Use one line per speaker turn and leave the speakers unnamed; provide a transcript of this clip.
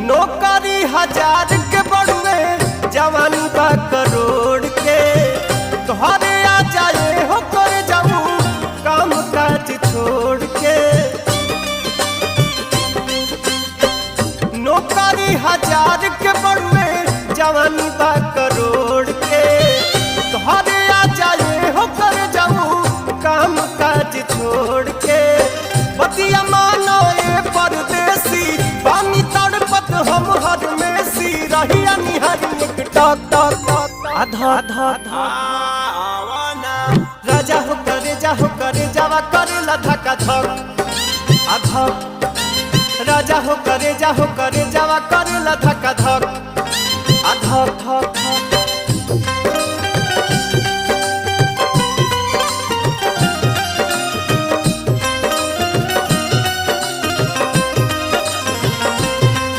नौकरी 1000 के बढ़वे जवानी बा करोड़ के तोहरे आ जाए हो कर जाऊं काम काज छोड़ के। नौकरी 1000 के बढ़वे जवानी बा करोड़ के तोहरे आ जाए हो कर जाऊं काम काज छोड़ के। बतिया मानो ये परदेसी पानी तड़पत हम हर में सी रहिया निहारी एक टक टक आधा आधा राजा हो करे जावा करे लधा का धक आधा राजा हो करे जावा करे लधा